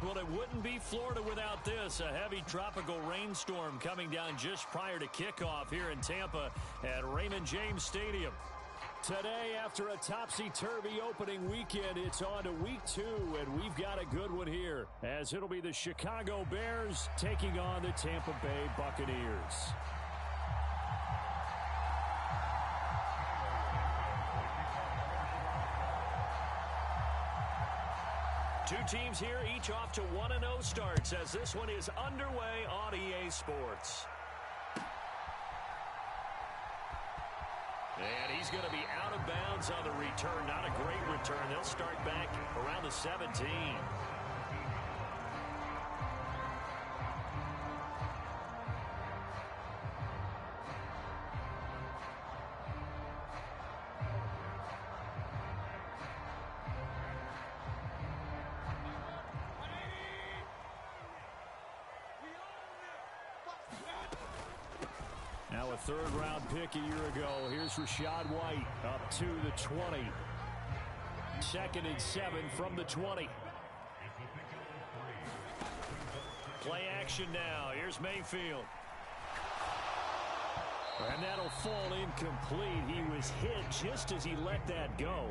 Well, it wouldn't be Florida without this. A heavy tropical rainstorm coming down just prior to kickoff here in Tampa at Raymond James Stadium. Today, after a topsy-turvy opening weekend, it's on to week 2, and we've got a good one here, as it'll be the Chicago Bears taking on the Tampa Bay Buccaneers. Two teams here, each off to 1-0 starts as this one is underway on EA Sports. And he's going to be out of bounds on the return. Not a great return. They'll start back around the 17. Now a third-round pick a year ago. Here's Rachaad White up to the 20. 2nd and 7 from the 20. Play action now. Here's Mayfield. And that'll fall incomplete. He was hit just as he let that go.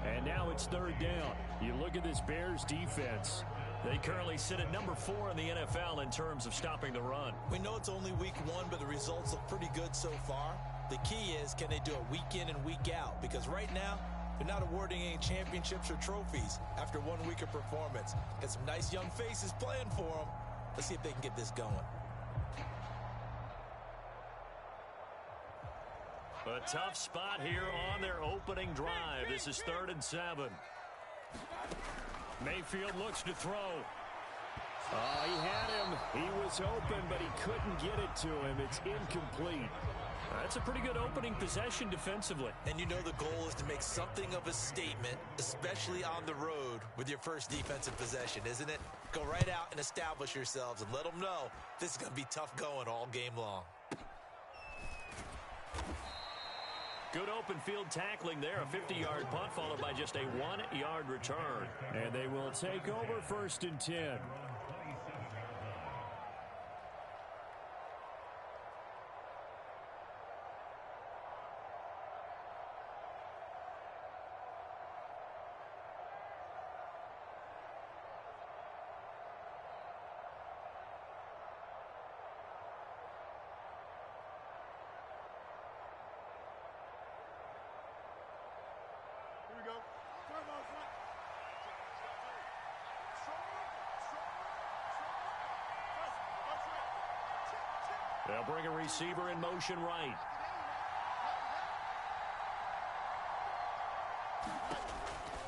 And now it's 3rd down. You look at this Bears defense. They currently sit at number 4 in the NFL in terms of stopping the run. We know it's only week 1, but the results look pretty good so far. The key is, can they do it week in and week out? Because right now, they're not awarding any championships or trophies after 1 week of performance. Got some nice young faces playing for them. Let's see if they can get this going. A tough spot here on their opening drive. This is 3rd and 7. Mayfield looks to throw. Oh, he had him. He was open, but he couldn't get it to him. It's incomplete. That's a pretty good opening possession defensively. And you know the goal is to make something of a statement, especially on the road with your first defensive possession, isn't it? Go right out and establish yourselves and let them know this is going to be tough going all game long. Good open field tackling there. A 50-yard punt followed by just a 1-yard return. And they will take over 1st and 10. They'll bring a receiver in motion right.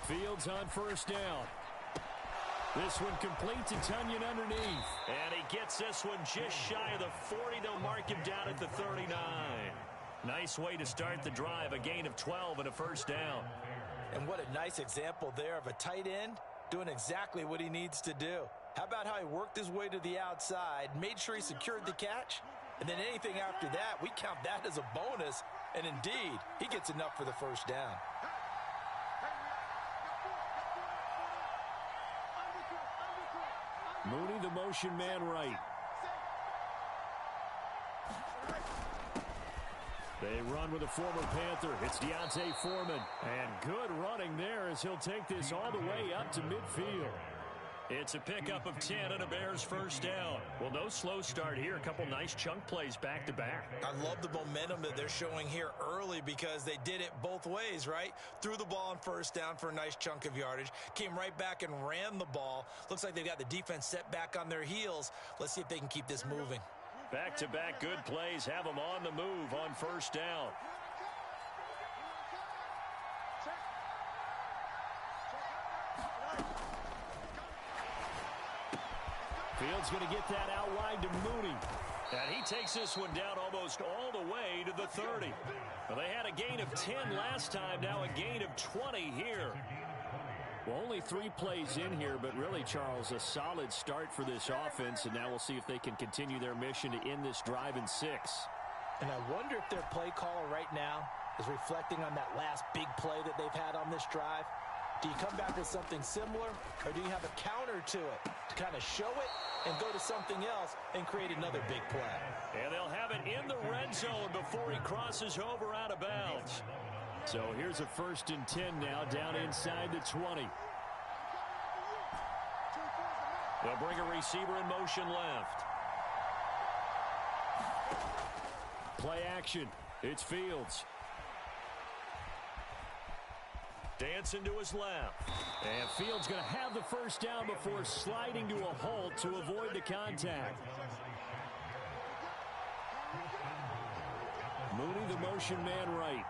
Fields on 1st down. This one complete to Tonyan underneath. And he gets this one just shy of the 40. They'll mark him down at the 39. Nice way to start the drive. A gain of 12 and a 1st down. And what a nice example there of a tight end doing exactly what he needs to do. How about how he worked his way to the outside, made sure he secured the catch, and then anything after that, we count that as a bonus. And indeed, he gets enough for the 1st down. Mooney, the motion man right. They run with a former Panther. It's D'Onta Foreman. And good running there as he'll take this all the way up to midfield. It's a pickup of 10 and a Bears 1st down. Well, no slow start here. A couple nice chunk plays back-to-back. I love the momentum that they're showing here early because they did it both ways, right? Threw the ball on 1st down for a nice chunk of yardage. Came right back and ran the ball. Looks like they've got the defense set back on their heels. Let's see if they can keep this moving. Back-to-back good plays have them on the move on 1st down. Fields going to get that out wide to Mooney. And he takes this one down almost all the way to the 30. Well, they had a gain of 10 last time, now a gain of 20 here. Well, only 3 plays in here, but really, Charles, a solid start for this offense, and now we'll see if they can continue their mission to end this drive in 6. And I wonder if their play caller right now is reflecting on that last big play that they've had on this drive. Do you come back with something similar, or do you have a counter to it to kind of show it and go to something else and create another big play? And they'll have it in the red zone before he crosses over out of bounds. So here's a 1st and 10 now down inside the 20. They'll bring a receiver in motion left. Play action. It's Fields. Dancing to his left. And Fields going to have the first down before sliding to a halt to avoid the contact. Mooney, the motion man right.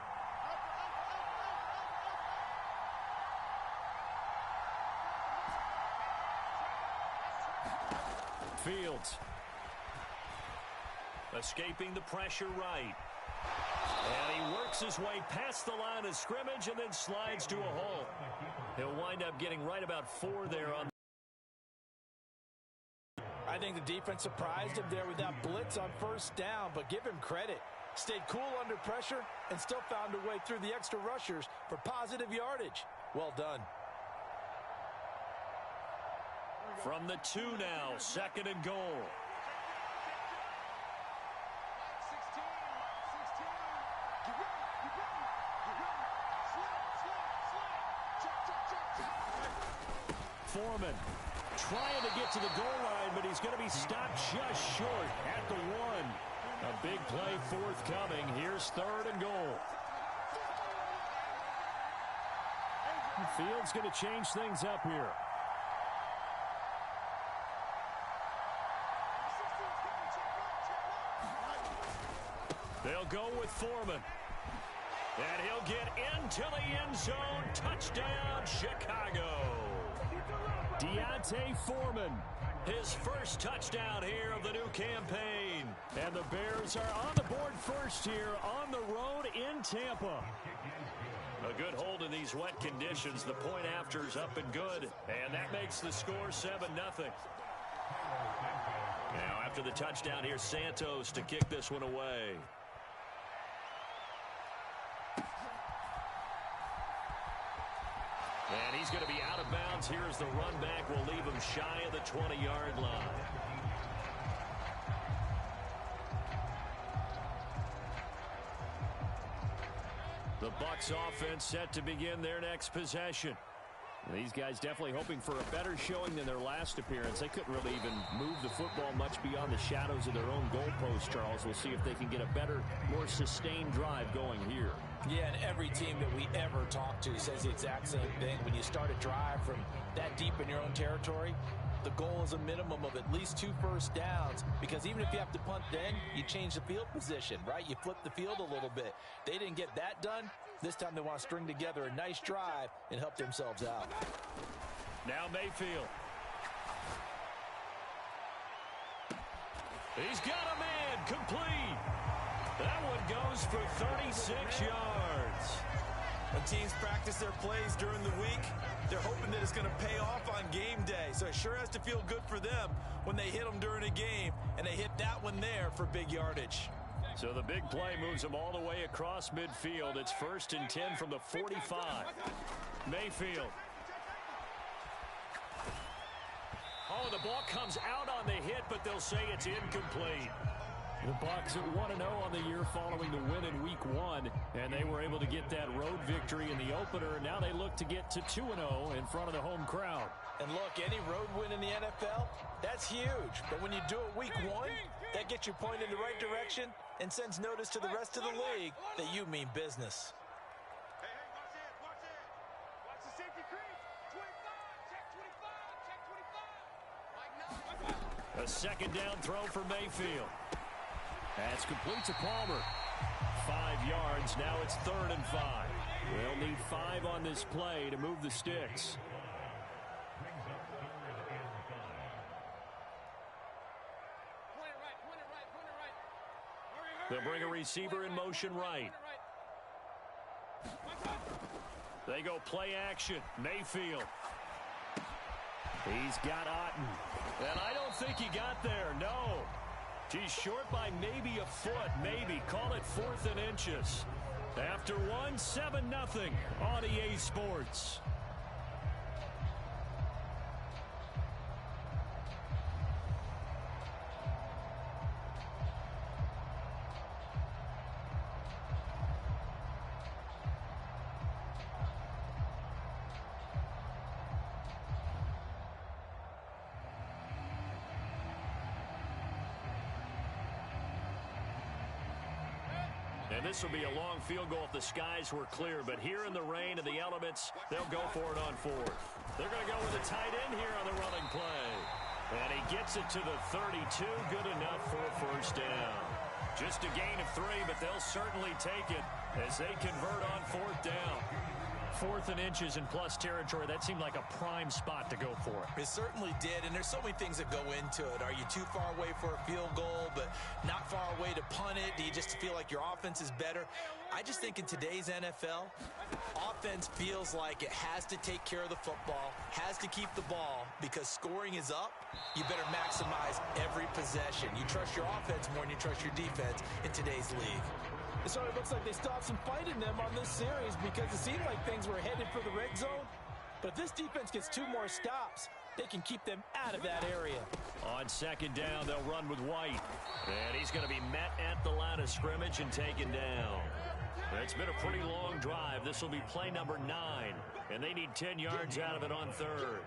Fields. Escaping the pressure right. And he works his way past the line of scrimmage and then slides to a halt. He'll wind up getting right about 4 there on. I think the defense surprised him there with that blitz on first down, but give him credit. Stayed cool under pressure and still found a way through the extra rushers for positive yardage. Well done. From the 2 now, 2nd and goal. Foreman trying to get to the goal line, but he's going to be stopped just short at the 1. A big play forthcoming. Here's 3rd and goal. Fields going to change things up here. They'll go with Foreman. And he'll get into the end zone. Touchdown, Chicago. D'Onta Foreman, his first touchdown here of the new campaign. And the Bears are on the board first here on the road in Tampa. A good hold in these wet conditions. The point after is up and good. And that makes the score 7-0. Now after the touchdown, here's Santos to kick this one away. And he's going to be out of bounds here as the run back will leave him shy of the 20-yard line. The Bucs offense set to begin their next possession. These guys definitely hoping for a better showing than their last appearance. They couldn't really even move the football much beyond the shadows of their own goalpost, Charles. We'll see if they can get a better, more sustained drive going here. Yeah, and every team that we ever talk to says the exact same thing. When you start a drive from that deep in your own territory, the goal is a minimum of at least 2 first downs, because even if you have to punt then, you change the field position, right? You flip the field a little bit. They didn't get that done. This time they want to string together a nice drive and help themselves out. Now Mayfield. He's got a man, complete. That one goes for 36 yards. When teams practice their plays during the week, they're hoping that it's going to pay off on game day. So it sure has to feel good for them when they hit them during a game, and they hit that one there for big yardage. So the big play moves them all the way across midfield. It's 1st and 10 from the 45. Mayfield. Oh, the ball comes out on the hit, but they'll say it's incomplete. The Bucs at 1-0 on the year following the win in Week 1, and they were able to get that road victory in the opener, and now they look to get to 2-0 in front of the home crowd. And look, any road win in the NFL, that's huge. But when you do it Week 1, that gets you pointed in the right direction and sends notice to the rest of the league that you mean business. Watch the safety crease. 25, check 25, check 25. A 2nd down throw for Mayfield. That's complete to Palmer. 5 yards. Now it's 3rd and 5. They'll need 5 on this play to move the sticks. They'll bring a receiver in motion right. They go play action. Mayfield. He's got Otten. And I don't think he got there. No. He's short by maybe a foot. Maybe. Call it 4th and inches. After 1, 7-0 on EA Sports. And this will be a long field goal if the skies were clear. But here in the rain and the elements, they'll go for it on fourth. They're going to go with a tight end here on the running play. And he gets it to the 32. Good enough for a first down. Just a gain of 3, but they'll certainly take it as they convert on fourth down. 4th and inches in plus territory. That seemed like a prime spot to go for it. It certainly did, and there's so many things that go into it. Are you too far away for a field goal, but not far away to punt it? Do you just feel like your offense is better? I just think in today's NFL, offense feels like it has to take care of the football, has to keep the ball, because scoring is up. You better maximize every possession. You trust your offense more than you trust your defense in today's league. It certainly looks like they stopped some fight in them on this series because it seemed like things were headed for the red zone. But if this defense gets 2 more stops, they can keep them out of that area. On second down, they'll run with White. And he's going to be met at the line of scrimmage and taken down. It's been a pretty long drive. This will be play number 9. And they need 10 yards out of it on third.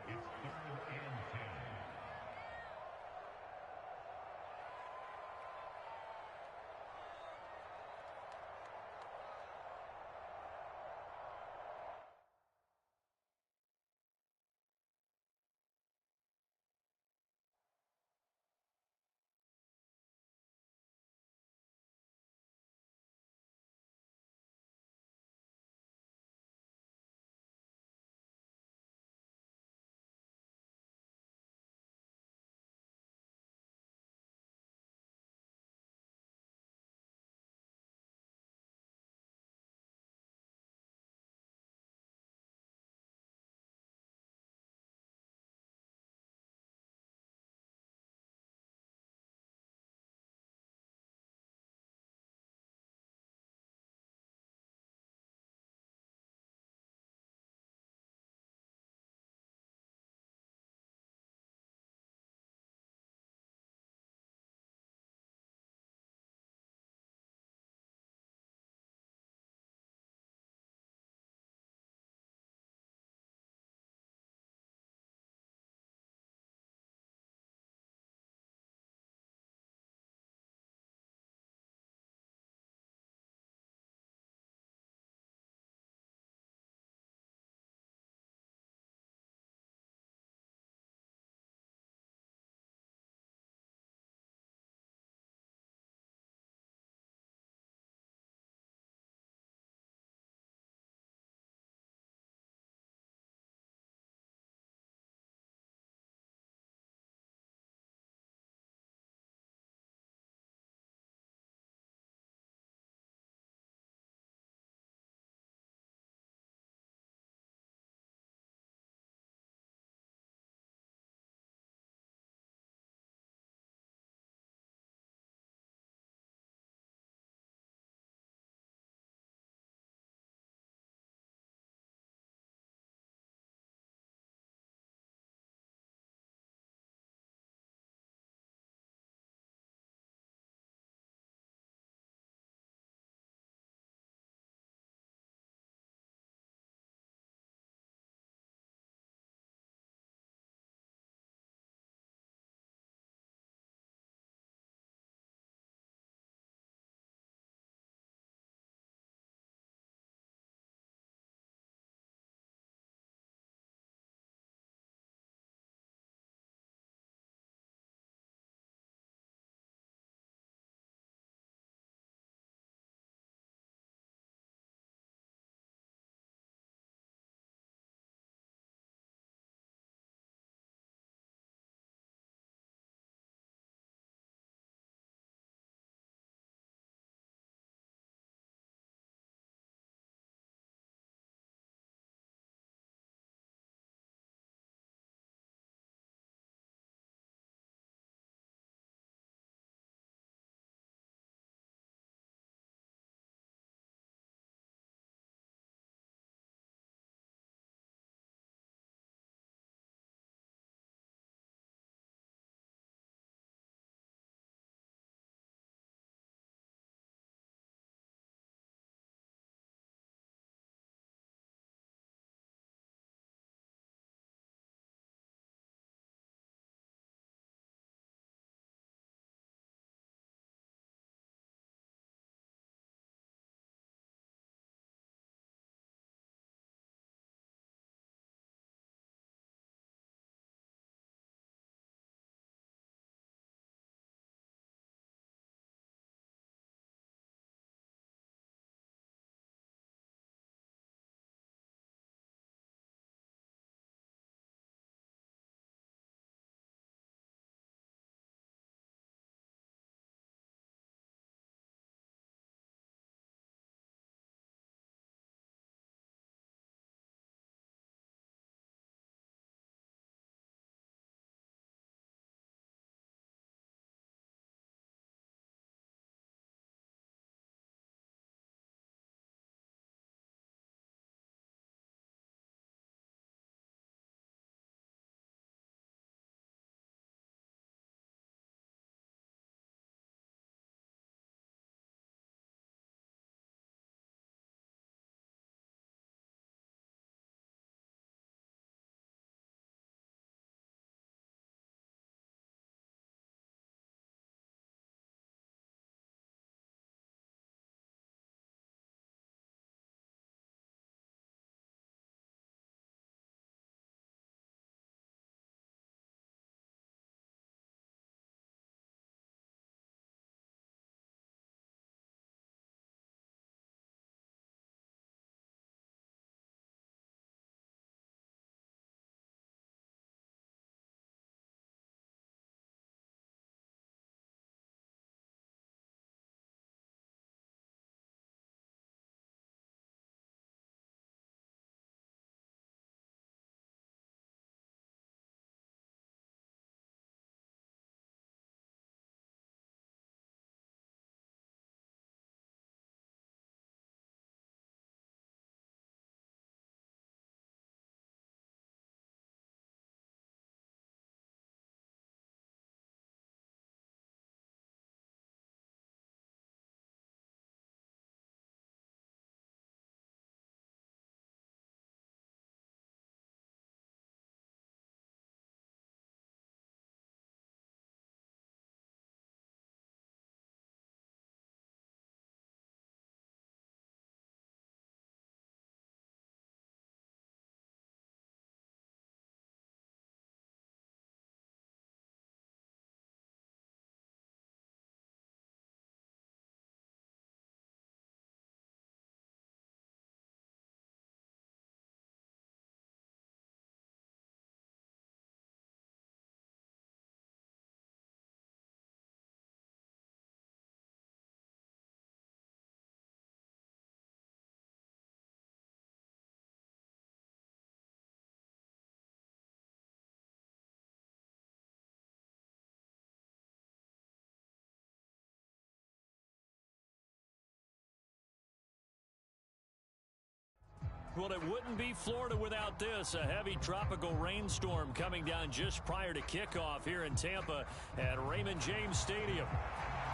Well, it wouldn't be Florida without this. A heavy tropical rainstorm coming down just prior to kickoff here in Tampa at Raymond James Stadium.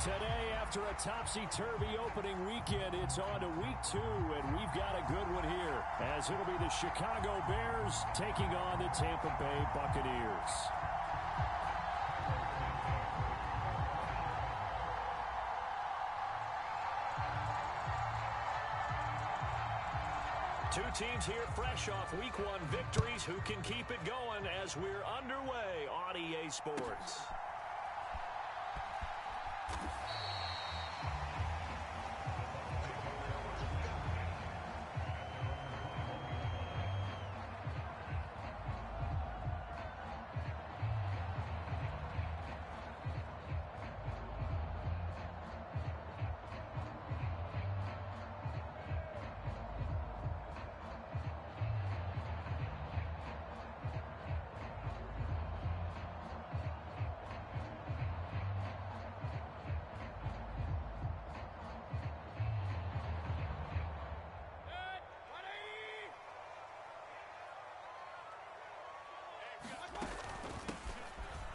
Today, after a topsy-turvy opening weekend, it's on to week 2, and we've got a good one here, as it'll be the Chicago Bears taking on the Tampa Bay Buccaneers. Two teams here fresh off Week 1 victories who can keep it going as we're underway on EA Sports.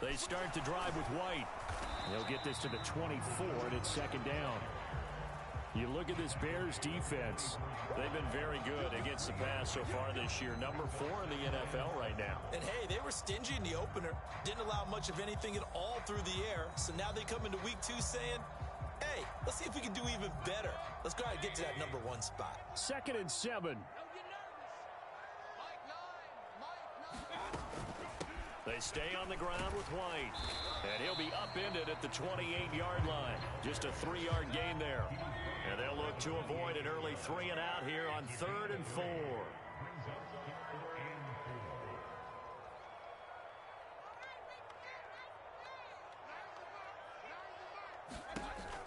They start to drive with White. They'll get this to the 24, and it's second down. You look at this Bears defense. They've been very good against the pass so far this year. Number 4 in the NFL right now. And, hey, they were stingy in the opener. Didn't allow much of anything at all through the air. So now they come into Week 2 saying, hey, let's see if we can do even better. Let's go ahead and get to that number 1 spot. 2nd and 7. They stay on the ground with White. And he'll be upended at the 28-yard line. Just a 3-yard gain there. And they'll look to avoid an early 3 and out here on 3rd and 4.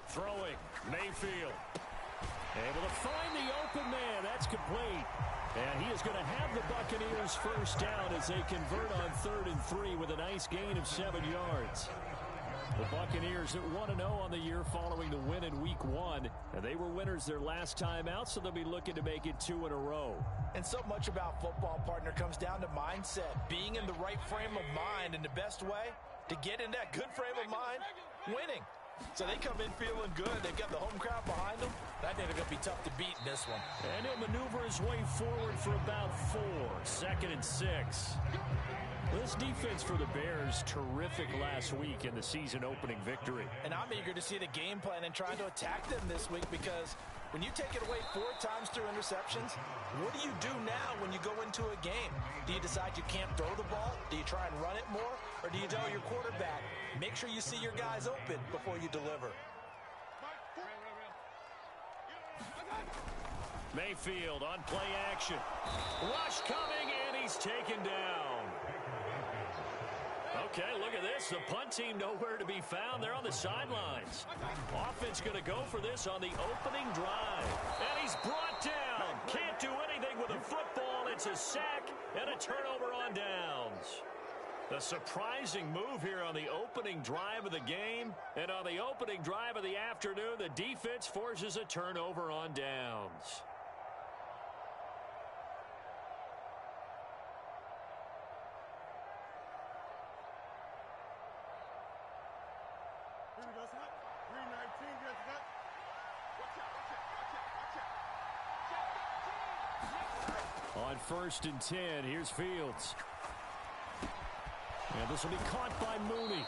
Throwing, Mayfield. Able to find the open man. That's complete. And he is going to have the Buccaneers first down as they convert on 3rd and 3 with a nice gain of 7 yards. The Buccaneers at 1-0 on the year following the win in Week 1. And they were winners their last time out, so they'll be looking to make it 2 in a row. And so much about football, partner, comes down to mindset. Being in the right frame of mind, and the best way to get in that good frame of mind, winning. So they come in feeling good. They've got the home crowd behind them. I think they're going to be tough to beat in this one. And he'll maneuver his way forward for about 4. 2nd and 6. This defense for the Bears, terrific last week in the season opening victory. And I'm eager to see the game plan and trying to attack them this week, because when you take it away 4 times through interceptions, what do you do now when you go into a game? Do you decide you can't throw the ball? Do you try and run it more? Or do you tell your quarterback, make sure you see your guys open before you deliver? Mayfield on play action. Rush coming, and he's taken down. Okay, look at this. The punt team nowhere to be found. They're on the sidelines. Offense going to go for this on the opening drive. And he's brought down. Can't do anything with a football. It's a sack and a turnover on downs. A surprising move here on the opening drive of the game. And on the opening drive of the afternoon, the defense forces a turnover on downs. On 1st and 10, here's Fields. And this will be caught by Mooney.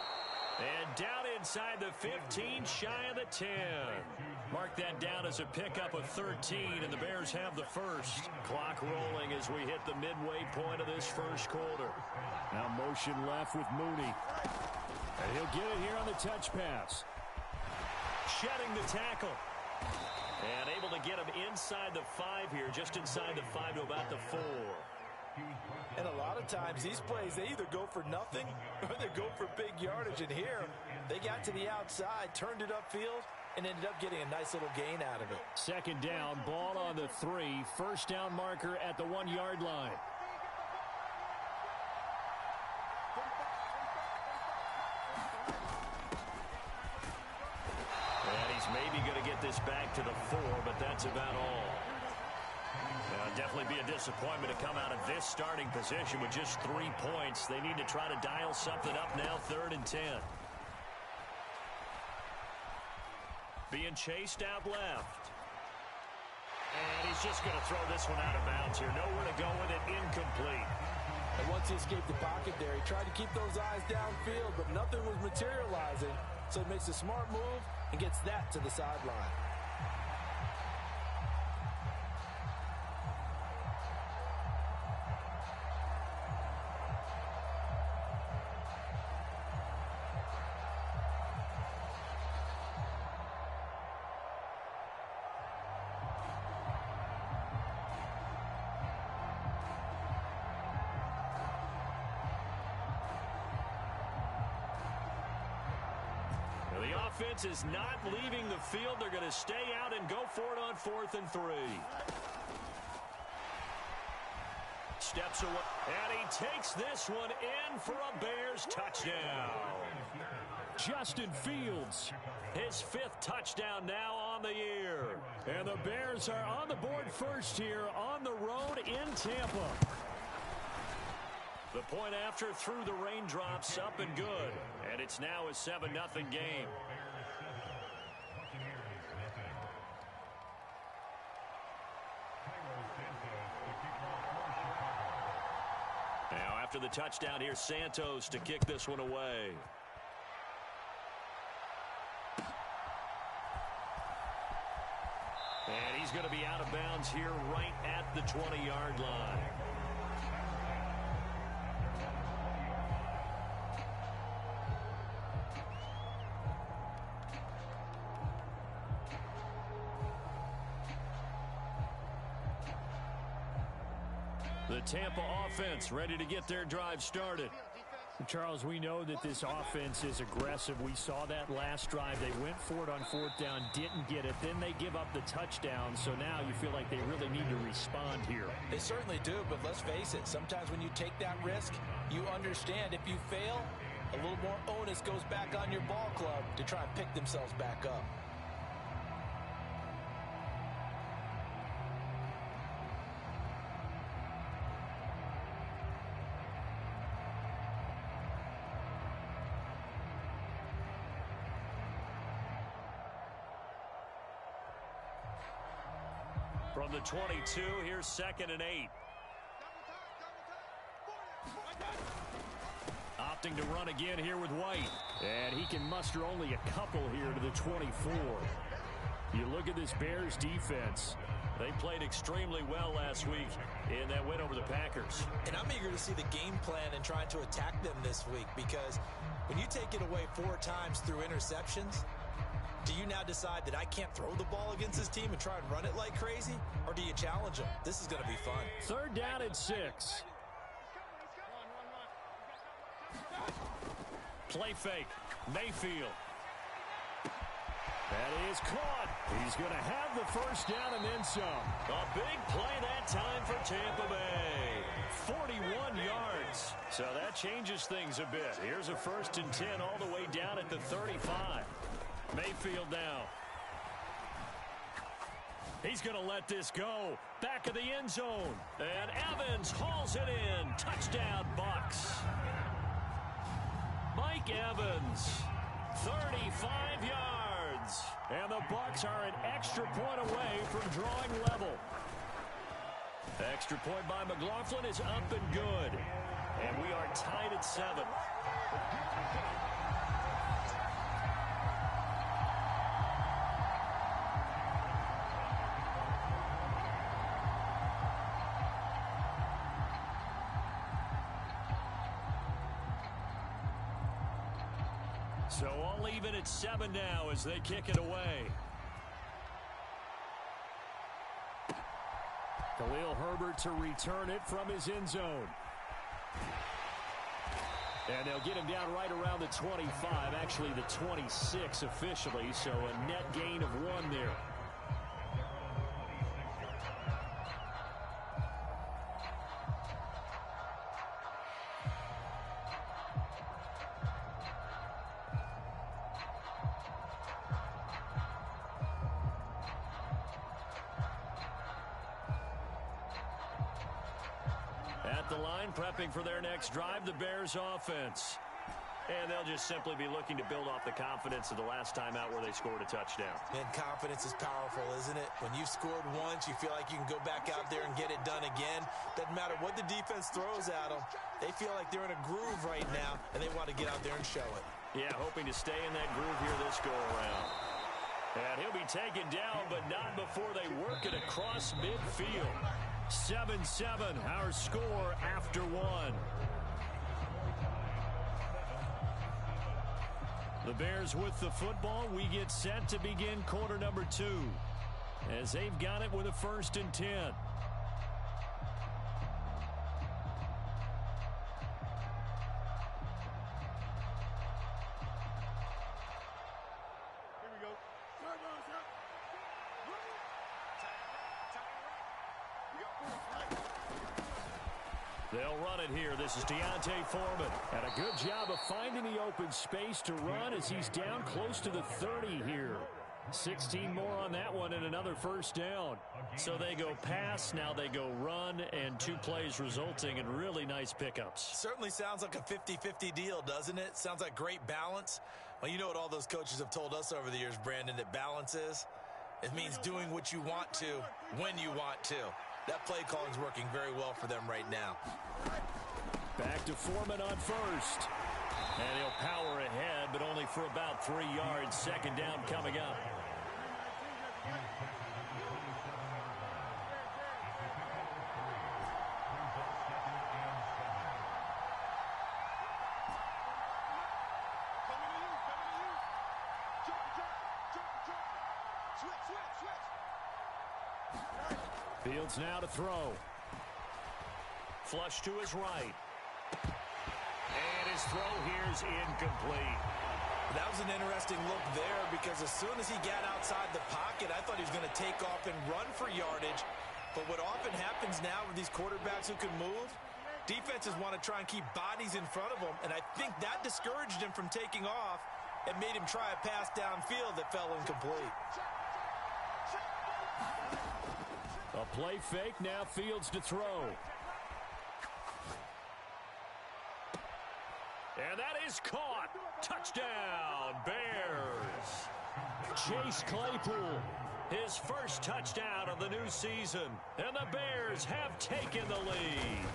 And down inside the 15, shy of the 10. Mark that down as a pickup of 13, and the Bears have the first. Clock rolling as we hit the midway point of this first quarter. Now motion left with Mooney. And he'll get it here on the touch pass. Shedding the tackle. And able to get him inside the 5 here, just inside the 5 to about the 4. And a lot of times these plays, they either go for nothing or they go for big yardage. And here, they got to the outside, turned it upfield, and ended up getting a nice little gain out of it. 2nd down, ball on the 3. First down marker at the 1-yard line. And he's maybe going to get this back to the 4, but that's about all. Definitely be a disappointment to come out of this starting position with just 3 points. They need to try to dial something up now, 3rd and 10. Being chased out left. And he's just going to throw this one out of bounds here. Nowhere to go with it, incomplete. And once he escaped the pocket there, he tried to keep those eyes downfield, but nothing was materializing. So he makes a smart move and gets that to the sideline. The offense is not leaving the field. They're going to stay out and go for it on 4th and 3. Steps away, and he takes this one in for a Bears touchdown. Justin Fields, his 5th touchdown now on the year. And the Bears are on the board first here on the road in Tampa. The point after through the raindrops, up and good. And it's now a 7-0 game. Now after the touchdown, here's Santos to kick this one away. And he's going to be out of bounds here right at the 20-yard line. The Tampa offense ready to get their drive started. Charles, we know that this offense is aggressive. We saw that last drive. They went for it on 4th down, didn't get it. Then they give up the touchdown. So now you feel like they really need to respond here. They certainly do, but let's face it. Sometimes when you take that risk, you understand if you fail, a little more onus goes back on your ball club to try and pick themselves back up. From the 22, here's 2nd and 8. Opting to run again here with White. And he can muster only a couple here to the 24. You look at this Bears defense. They played extremely well last week in that win over the Packers. And I'm eager to see the game plan and trying to attack them this week, because when you take it away 4 times through interceptions, do you now decide that I can't throw the ball against this team and try and run it like crazy? Or do you challenge them? This is going to be fun. 3rd down and 6. Play fake. Mayfield. That is caught. He's going to have the 1st down and then some. A big play that time for Tampa Bay. 41 yards. So that changes things a bit. Here's a 1st and 10 all the way down at the 35. Mayfield now. He's going to let this go. Back of the end zone. And Evans hauls it in. Touchdown, Bucs. Mike Evans, 35 yards. And the Bucs are an extra point away from drawing level. Extra point by McLaughlin is up and good. And we are tied at 7. So all even at 7 now as they kick it away. Khalil Herbert to return it from his end zone. And they'll get him down right around the 25, actually the 26 officially, so a net gain of 1 there. at the line, prepping for their next drive, the Bears offense. And they'll just simply be looking to build off the confidence of the last time out where they scored a touchdown. And confidence is powerful, isn't it? When you've scored once, you feel like you can go back out there and get it done again. Doesn't matter what the defense throws at them. They feel like they're in a groove right now, and they want to get out there and show it. Yeah, hoping to stay in that groove here this go-around. And he'll be taken down, but not before they work it across midfield. 7-7, our score after one. The Bears with the football. We get set to begin quarter number 2 as they've got it with a 1st and 10. Here we go. They'll run it here. This is Deontay Foreman. And a good job of finding the open space to run as he's down close to the 30 here. 16 more on that one and another 1st down. So they go pass, now they go run, and 2 plays resulting in really nice pickups. Certainly sounds like a 50-50 deal, doesn't it? Sounds like great balance. Well, you know what all those coaches have told us over the years, Brandon, that balance is? It means doing what you want to when you want to. That play calling is working very well for them right now. Back to Foreman on 1st. And he'll power ahead, but only for about 3 yards. 2nd down coming up. Fields now to throw. Flush to his right. And his throw here's incomplete. That was an interesting look there because as soon as he got outside the pocket, I thought he was going to take off and run for yardage. But what often happens now with these quarterbacks who can move, defenses want to try and keep bodies in front of them. And I think that discouraged him from taking off and made him try a pass downfield that fell incomplete. A play fake, now Fields to throw. And that is caught. Touchdown, Bears. Chase Claypool, his 1st touchdown of the new season. And the Bears have taken the lead.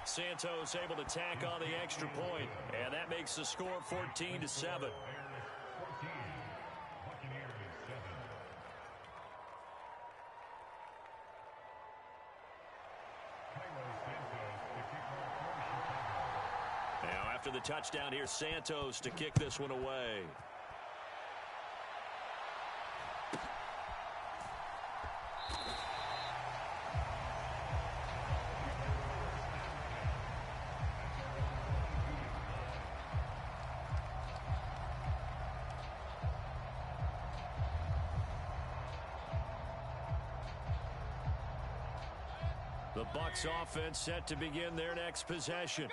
Santos able to tack on the extra point, and that makes the score 14-7. After the touchdown, here's Santos to kick this one away. The Bucs offense set to begin their next possession.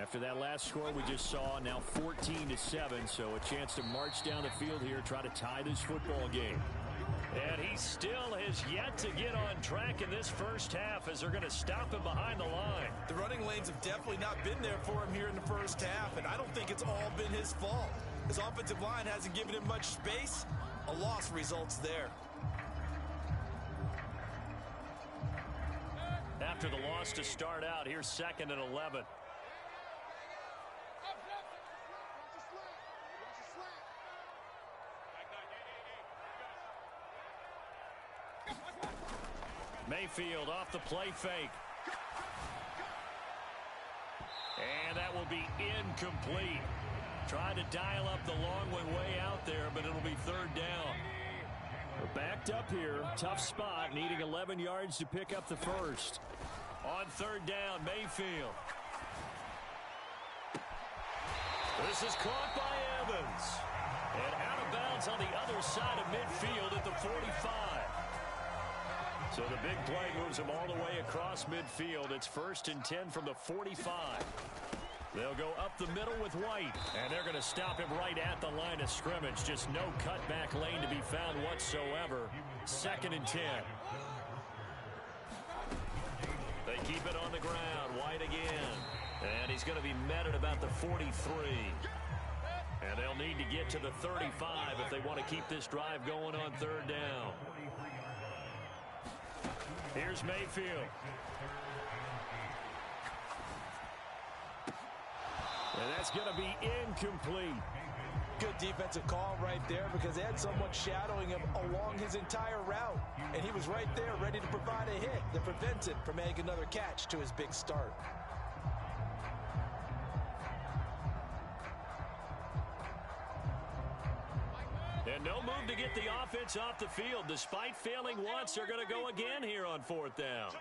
After that last score we just saw, now 14-7, so a chance to march down the field here, try to tie this football game. And he still has yet to get on track in this 1st half as they're going to stop him behind the line. The running lanes have definitely not been there for him here in the 1st half, and I don't think it's all been his fault. His offensive line hasn't given him much space. A loss results there. After the loss to start out, here's 2nd and 11. Mayfield off the play fake. And that will be incomplete. Tried to dial up the long one way out there, but it'll be 3rd down. We're backed up here. Tough spot, needing 11 yards to pick up the 1st. On 3rd down, Mayfield. This is caught by Evans. And out of bounds on the other side of midfield at the 45. So the big play moves him all the way across midfield. It's 1st and 10 from the 45. They'll go up the middle with White, and they're going to stop him right at the line of scrimmage. Just no cutback lane to be found whatsoever. 2nd and 10. They They keep it on the ground. White again. And he's going to be met at about the 43. And they'll need to get to the 35 if they want to keep this drive going on third down. Here's Mayfield. And that's going to be incomplete. Good defensive call right there because they had someone shadowing him along his entire route. And he was right there ready to provide a hit that prevents him from making another catch to his big start. And no move to get the offense off the field. Despite failing once, they're going to go again here on fourth down.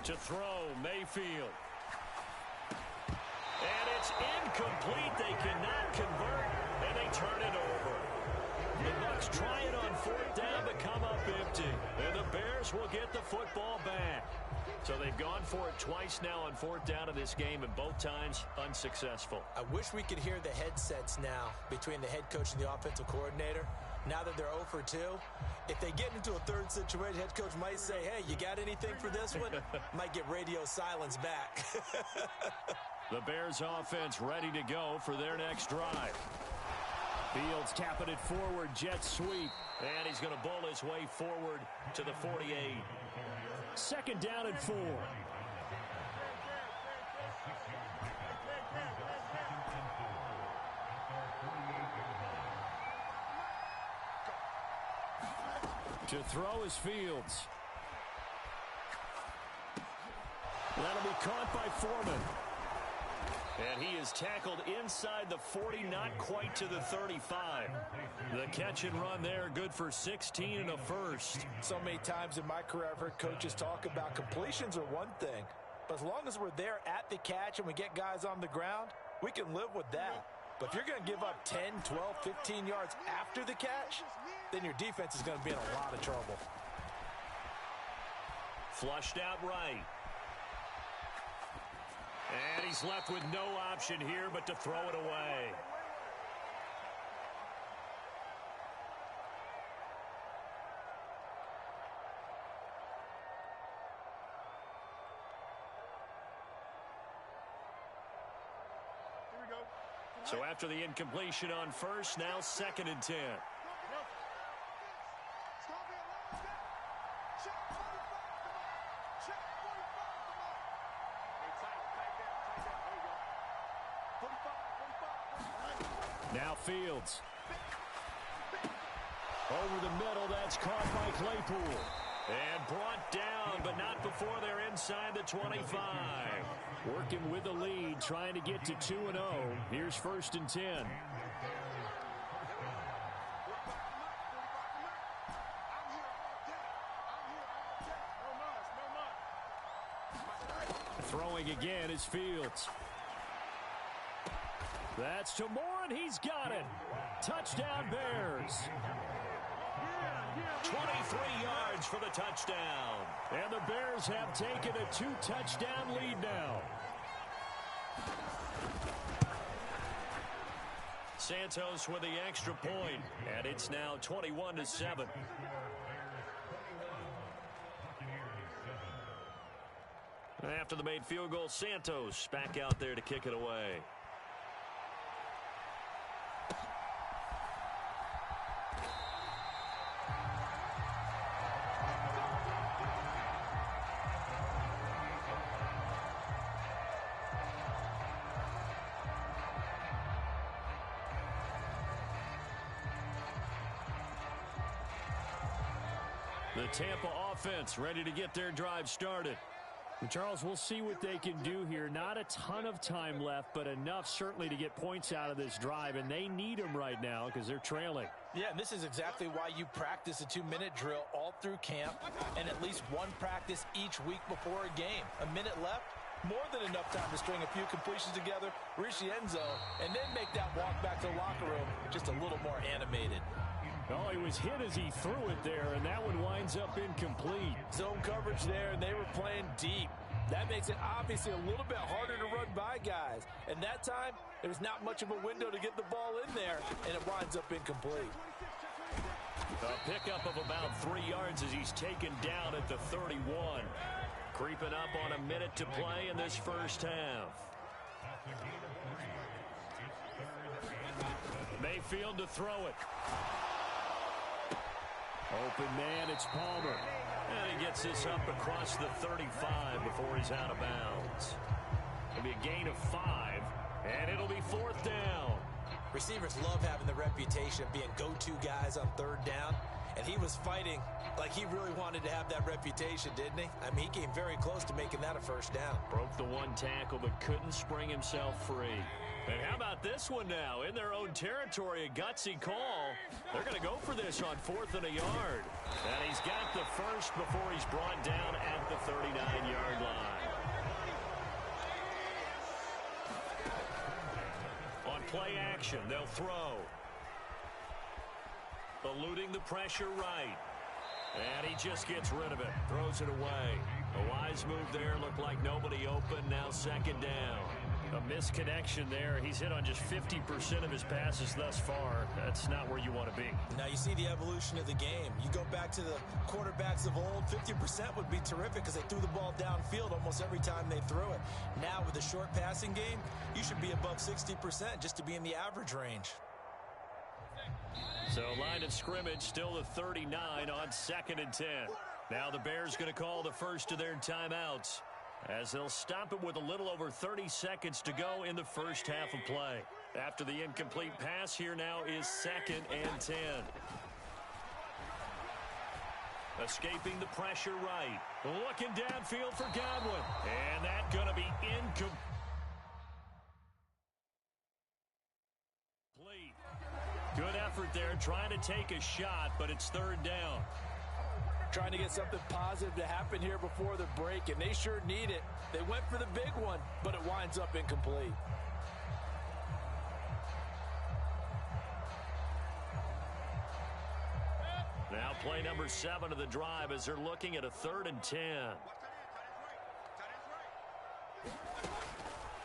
To throw, Mayfield. And it's incomplete. They cannot convert, and they turn it over. The Bucs try it on fourth down, but come up empty. And the Bears will get the football back. So they've gone for it twice now on fourth down in this game, and both times unsuccessful. I wish we could hear the headsets now between the head coach and the offensive coordinator. Now that they're 0 for 2, if they get into a third situation, head coach might say, hey, you got anything for this one? Might get radio silence back. The Bears offense ready to go for their next drive. Fields tapping it forward, jet sweep. And he's going to bowl his way forward to the 48. Second down and 4. To throw is Fields. That'll be caught by Foreman. And he is tackled inside the 40, not quite to the 35. The catch and run there, good for 16 and a first. So many times in my career, I've heard coaches talk about completions are one thing. But as long as we're there at the catch and we get guys on the ground, we can live with that. But if you're going to give up 10, 12, 15 yards after the catch, then your defense is going to be in a lot of trouble. Flushed out right. And he's left with no option here but to throw it away. So after the incompletion on first, now 2nd and 10. Now Fields. Over the middle, that's caught by Claypool. And brought down, but not before they're inside the 25. Working with the lead, trying to get to 2-0. Here's 1st and 10. Throwing again is Fields. That's to Moore, and he's got it. Touchdown, Bears. 23 yards for the touchdown. And the Bears have taken a 2-touchdown lead now. Santos with the extra point, and it's now 21-7. After the made field goal, Santos back out there to kick it away. The Tampa offense ready to get their drive started. Charles, we'll see what they can do here. Not a ton of time left, but enough certainly to get points out of this drive, and they need them right now because they're trailing. Yeah, and this is exactly why you practice a 2-minute drill all through camp and at least one practice each week before a game. A minute left, more than enough time to string a few completions together, reach the end zone, and then make that walk back to the locker room just a little more animated. Oh, he was hit as he threw it there, and that one winds up incomplete. Zone coverage there, and they were playing deep. That makes it obviously a little bit harder to run by guys. And that time, there was not much of a window to get the ball in there, and it winds up incomplete. A pickup of about 3 yards as he's taken down at the 31. Creeping up on a minute to play in this first half. Mayfield to throw it. Open man, it's Palmer. And he gets this up across the 35 before he's out of bounds. It'll be a gain of 5, and it'll be 4th down. Receivers love having the reputation of being go-to guys on 3rd down, and he was fighting like he really wanted to have that reputation, didn't he? I mean, he came very close to making that a 1st down. Broke the 1 tackle, but couldn't spring himself free. And how about this one now? In their own territory, a gutsy call. They're going to go for this on 4th and a yard. And he's got the first before he's brought down at the 39-yard line. On play action, they'll throw. Eluding the pressure right. And he just gets rid of it. Throws it away. A wise move there. Looked like nobody open. Now 2nd down. A misconnection there. He's hit on just 50% of his passes thus far. That's not where you want to be. Now you see the evolution of the game. You go back to the quarterbacks of old, 50% would be terrific because they threw the ball downfield almost every time they threw it. Now with the short passing game, you should be above 60% just to be in the average range. So line of scrimmage still the 39 on 2nd and 10. Now the Bears going to call the first of their timeouts, as they'll stop it with a little over 30 seconds to go in the first half of play. After the incomplete pass, here now is 2nd and 10. Escaping the pressure right. Looking downfield for Godwin. And that's going to be incomplete. Good effort there, trying to take a shot, but it's 3rd down. Trying to get something positive to happen here before the break, and they sure need it. They went for the big one, but it winds up incomplete. Now play number 7 of the drive as they're looking at a 3rd and 10.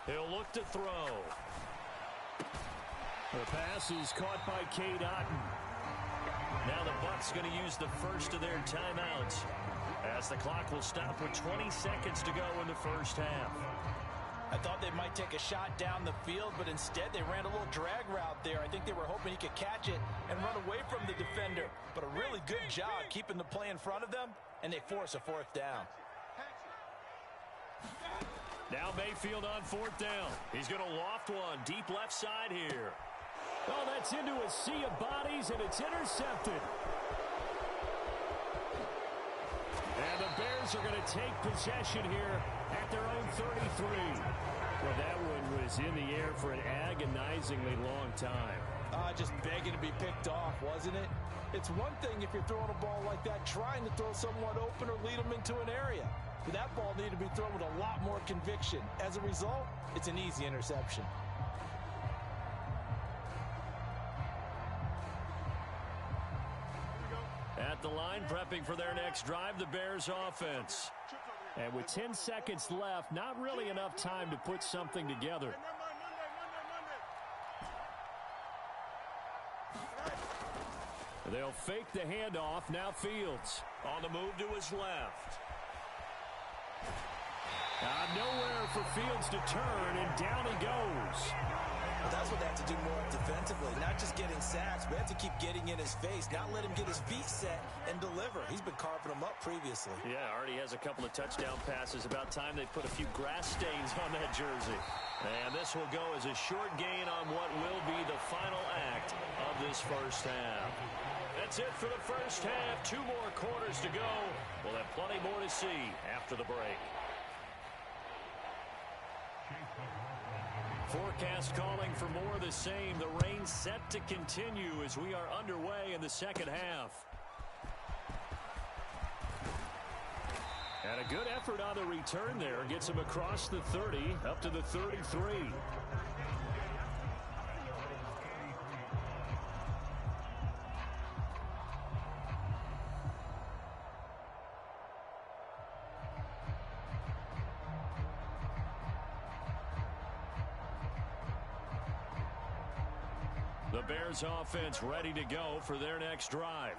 He'll look to throw. The pass is caught by Cade Otton. Now the Bucs going to use the first of their timeouts, as the clock will stop with 20 seconds to go in the first half. I thought they might take a shot down the field, but instead they ran a little drag route there. I think they were hoping he could catch it and run away from the defender. But a really good job keeping the play in front of them, and they force a 4th down. Now Mayfield on 4th down. He's going to loft one deep left side here. Oh, that's into a sea of bodies, and it's intercepted. And the Bears are going to take possession here at their own 33. Well, that one was in the air for an agonizingly long time. Just begging to be picked off, wasn't it? It's one thing if you're throwing a ball like that, trying to throw someone open or lead them into an area. But that ball needed to be thrown with a lot more conviction. As a result, it's an easy interception. At the line, prepping for their next drive, the Bears offense. And with 10 seconds left, not really enough time to put something together. They'll fake the handoff. Now Fields on the move to his left. Nowhere for Fields to turn, and down he goes. Well, that's what they have to do more defensively, not just getting sacks, but have to keep getting in his face, not let him get his feet set and deliver. He's been carving them up previously. Yeah, already has a couple of touchdown passes. About time they put a few grass stains on that jersey. And this will go as a short gain on what will be the final act of this first half. That's it for the first half. 2 more quarters to go. We'll have plenty more to see after the break. Forecast calling for more of the same. The rain set to continue as we are underway in the second half. And a good effort on the return there. Gets him across the 30, up to the 33. The Bears offense ready to go for their next drive.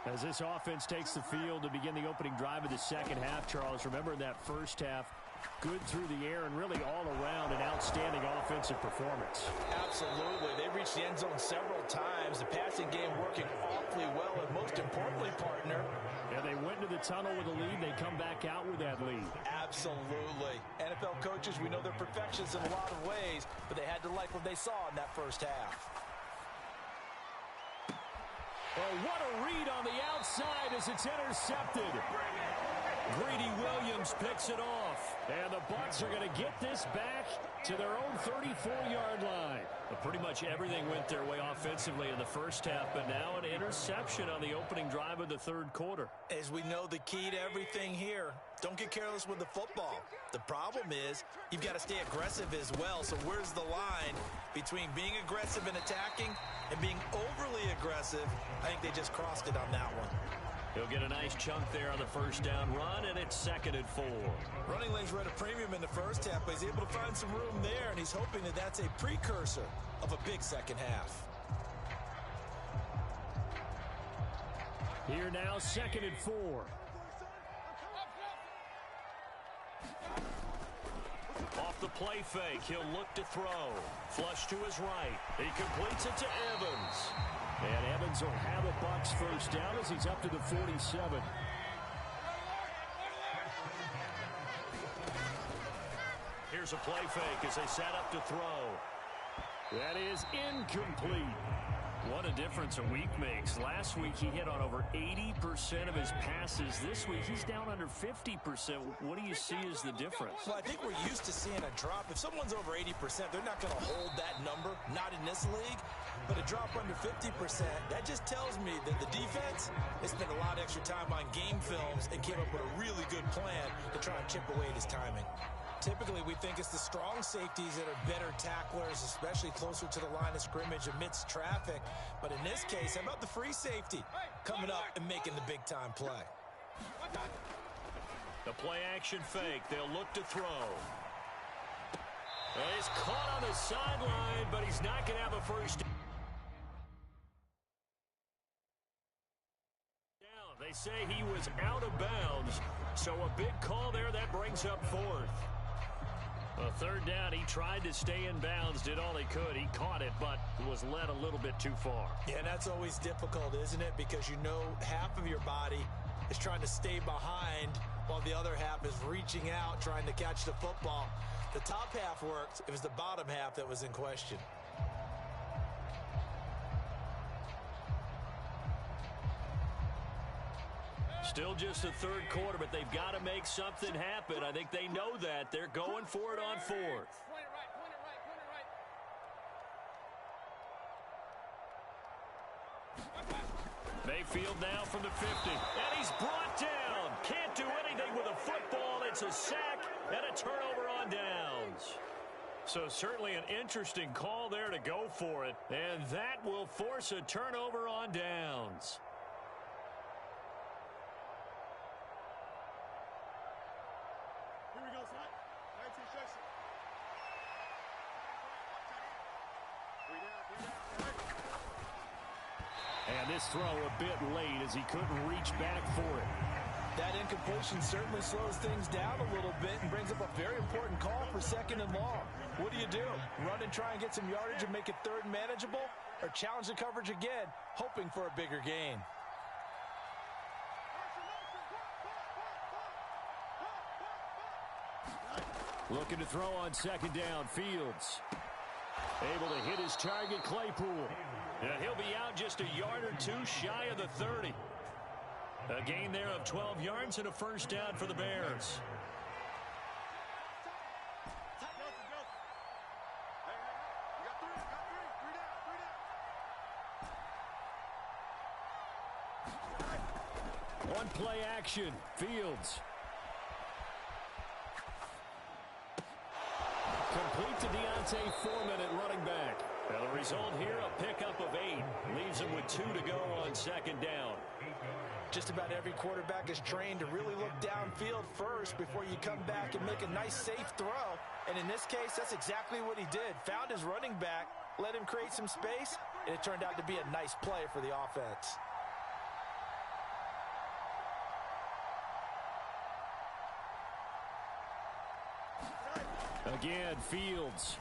As this offense takes the field to begin the opening drive of the second half, Charles, remember that first half, good through the air and really all around an outstanding offensive performance. Absolutely. They reached the end zone several times. The passing game working awfully well, and most importantly, partner, yeah, they went to the tunnel with a lead. They come back out with that lead. Absolutely. NFL coaches, we know they're perfectionists in a lot of ways, but they had to like what they saw in that first half. Oh, what a read on the outside as it's intercepted. Greedy Williams picks it off. And the Bucs are going to get this back to their own 34-yard line. But pretty much everything went their way offensively in the first half, but now an interception on the opening drive of the third quarter. As we know, the key to everything here, don't get careless with the football. The problem is you've got to stay aggressive as well. So where's the line between being aggressive and attacking and being overly aggressive? I think they just crossed it on that one. He'll get a nice chunk there on the first down run, and it's 2nd and 4. Running lanes were at a premium in the first half, but he's able to find some room there, and he's hoping that that's a precursor of a big second half. Here now, 2nd and 4. Off the play fake, he'll look to throw. Flush to his right. He completes it to Evans. And Evans will have a Bucs first down as he's up to the 47. Here's a play fake as they set up to throw. That is incomplete. What a difference a week makes. Last week he hit on over 80% of his passes. This week he's down under 50%. What do you see as the difference? Well, I think we're used to seeing a drop. If someone's over 80%, they're not going to hold that number, not in this league. But a drop under 50%, that just tells me that the defense has spent a lot of extra time on game films and came up with a really good plan to try and chip away at his timing. Typically, we think it's the strong safeties that are better tacklers, especially closer to the line of scrimmage amidst traffic. But in this case, how about the free safety coming up and making the big-time play? The play-action fake. They'll look to throw. He's caught on the sideline, but he's not going to have a first down. They say he was out of bounds, so a big call there that brings up 4th. A 3rd down, he tried to stay in bounds, did all he could. He caught it, but was led a little bit too far. Yeah, that's always difficult, isn't it? Because you know half of your body is trying to stay behind while the other half is reaching out, trying to catch the football. The top half worked. It was the bottom half that was in question. Still just the third quarter, but they've got to make something happen. I think they know that. They're going for it on 4th. Mayfield now from the 50. And he's brought down. Can't do anything with a football. It's a sack and a turnover on downs. So certainly an interesting call there to go for it. And that will force a turnover on downs. And this throw a bit late as he couldn't reach back for it. That incompletion certainly slows things down a little bit and brings up a very important call for 2nd and long. What do? Run and try and get some yardage and make it 3rd and manageable? Or challenge the coverage again, hoping for a bigger gain? Looking to throw on 2nd down. Fields able to hit his target, Claypool. And he'll be out just a yard or two shy of the 30. A gain there of 12 yards and a first down for the Bears. One play action. Fields. Complete to Deontay Foreman at running back. Now the result here, a pickup of 8. Leaves him with 2 to go on 2nd down. Just about every quarterback is trained to really look downfield first before you come back and make a nice, safe throw. And in this case, that's exactly what he did. Found his running back, let him create some space, and it turned out to be a nice play for the offense. Again, Fields.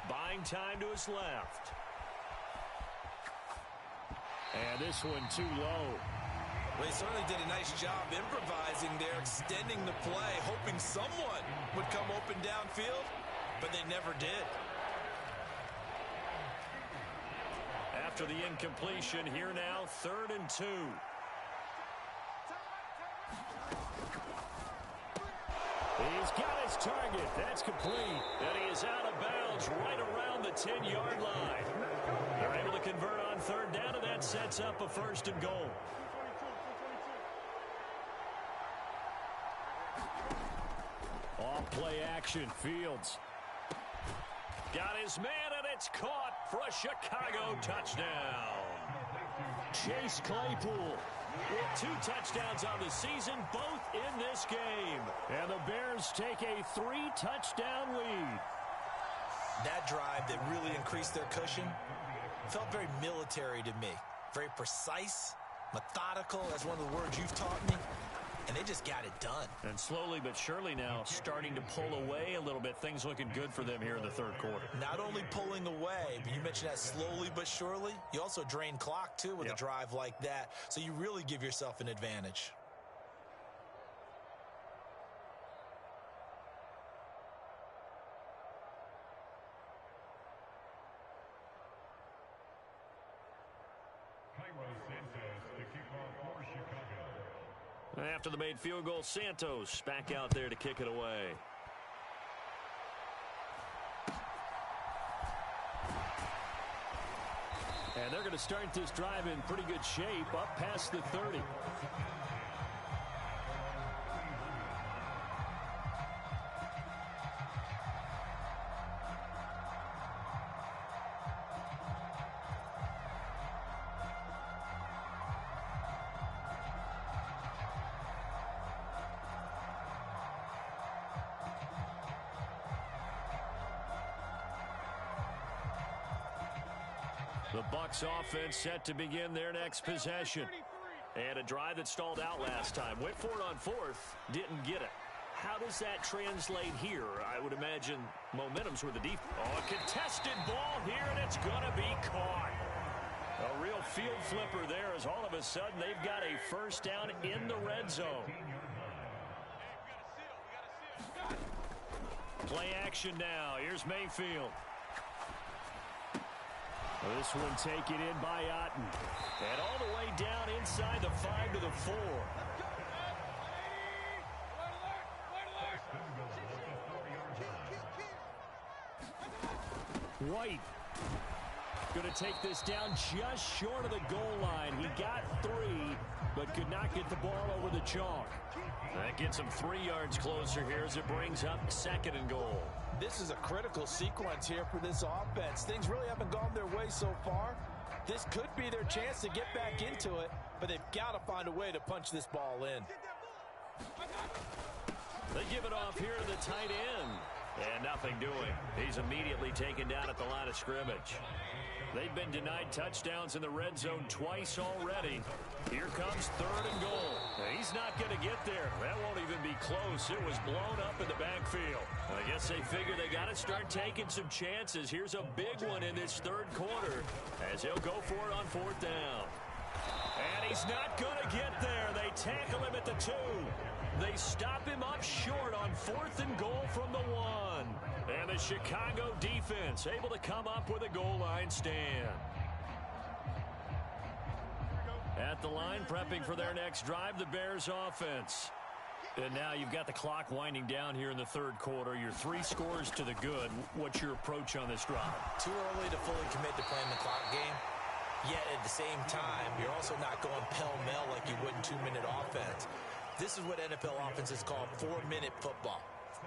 Buying time to his left. And this one too low. Well, he certainly did a nice job improvising there, extending the play, hoping someone would come open downfield, but they never did. After the incompletion, here now, 3rd and 2. He's got his target. That's complete. And he is out of bounds right around the 10-yard line. They're able to convert on 3rd down, and that sets up a 1st and goal. Off play action. Fields. Got his man, and it's caught for a Chicago touchdown. Chase Claypool With 2 touchdowns on the season, both in this game. And the Bears take a 3-touchdown lead. That drive that really increased their cushion felt very military to me. Very precise, methodical. That's one of the words you've taught me. And they just got it done. And slowly but surely now starting to pull away a little bit. Things looking good for them here in the 3rd quarter. Not only pulling away, but you mentioned that slowly but surely. You also drain clock, too, with a drive like that. So you really give yourself an advantage. After the made field goal, Santos back out there to kick it away. And they're going to start this drive in pretty good shape, up past the 30. The Bucs offense set to begin their next possession. And a drive that stalled out last time. Went for it on 4th, didn't get it. How does that translate here? I would imagine momentum's with the defense. Oh, a contested ball here, and it's going to be caught. A real field flipper there as all of a sudden they've got a 1st down in the red zone. Play action now. Here's Mayfield. This one taken in by Otten. And all the way down inside the 5 to the 4. White going to take this down just short of the goal line. He got 3, but could not get the ball over the chalk. That gets him 3 yards closer here as it brings up 2nd and goal. This is a critical sequence here for this offense. Things really haven't gone their way so far. This could be their chance to get back into it, but they've got to find a way to punch this ball in. They give it off here to the tight end. And nothing doing. He's immediately taken down at the line of scrimmage. They've been denied touchdowns in the red zone twice already. Here comes 3rd and goal. He's not going to get there. That won't even be close. It was blown up in the backfield. I guess they figure they got to start taking some chances. Here's a big one in this 3rd quarter as he'll go for it on 4th down. And he's not going to get there. They tackle him at the 2. They stop him up short on 4th and goal from the 1. And the Chicago defense able to come up with a goal line stand. At the line, prepping for their next drive, the Bears offense. And now you've got the clock winding down here in the 3rd quarter. You're 3 scores to the good. What's your approach on this drive? Too early to fully commit to playing the clock game. Yet at the same time, you're also not going pell-mell like you would in 2-minute offense. This is what NFL offenses call 4-minute football.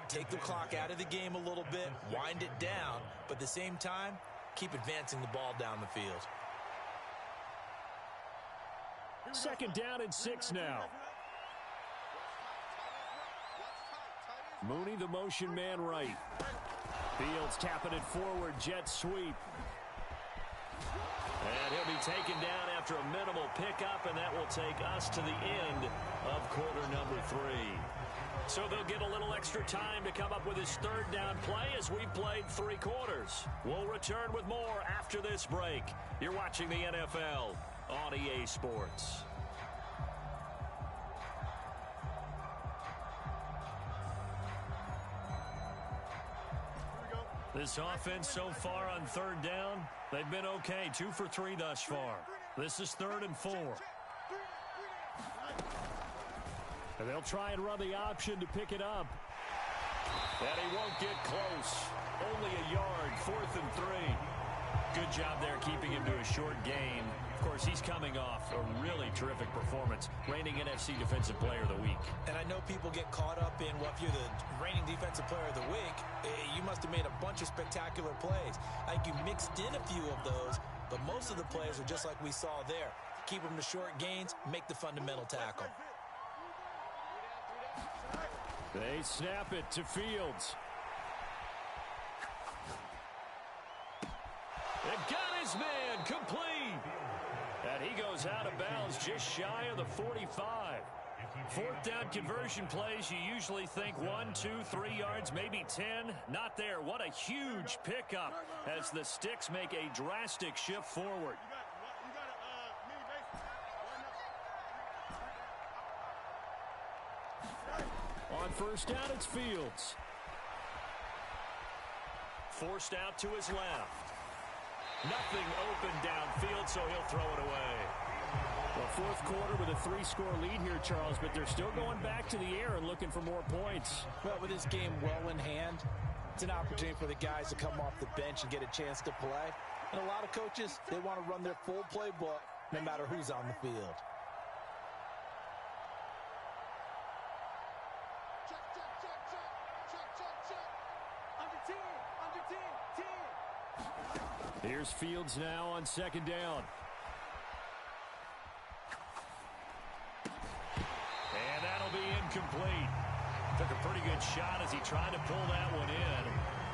Take the clock out of the game a little bit, wind it down, but at the same time, keep advancing the ball down the field. 2nd down and 6 now. Mooney, the motion man right. Fields tapping it forward, jet sweep. And he'll be taken down after a minimal pickup, and that will take us to the end of quarter number 3. So they'll get a little extra time to come up with his third down play as we've played 3 quarters. We'll return with more after this break. You're watching the NFL on EA Sports. This offense so far on third down, they've been okay. 2 for 3 thus far. This is 3rd and 4. And they'll try and run the option to pick it up. And he won't get close. Only a yard, 4th and 3. Good job there keeping him to a short gain. Of course, he's coming off a really terrific performance, reigning NFC Defensive Player of the Week. And I know people get caught up in, well, if you're the reigning Defensive Player of the Week, you must have made a bunch of spectacular plays. I think you mixed in a few of those, but most of the plays are just like we saw there. Keep them to short gains, make the fundamental tackle. They snap it to Fields. They've got his man complete. And he goes out of bounds just shy of the 45. 4th down conversion plays, you usually think 1, 2, 3 yards, maybe 10. Not there. What a huge pickup as the Sticks make a drastic shift forward. On first down, it's Fields. Forced out to his left. Nothing open downfield, so he'll throw it away. Well, 4th quarter with a 3-score lead here, Charles, but they're still going back to the air and looking for more points. Well, with this game well in hand, it's an opportunity for the guys to come off the bench and get a chance to play. And a lot of coaches, they want to run their full playbook no matter who's on the field. Here's Fields now on 2nd down. And that'll be incomplete. Took a pretty good shot as he tried to pull that one in.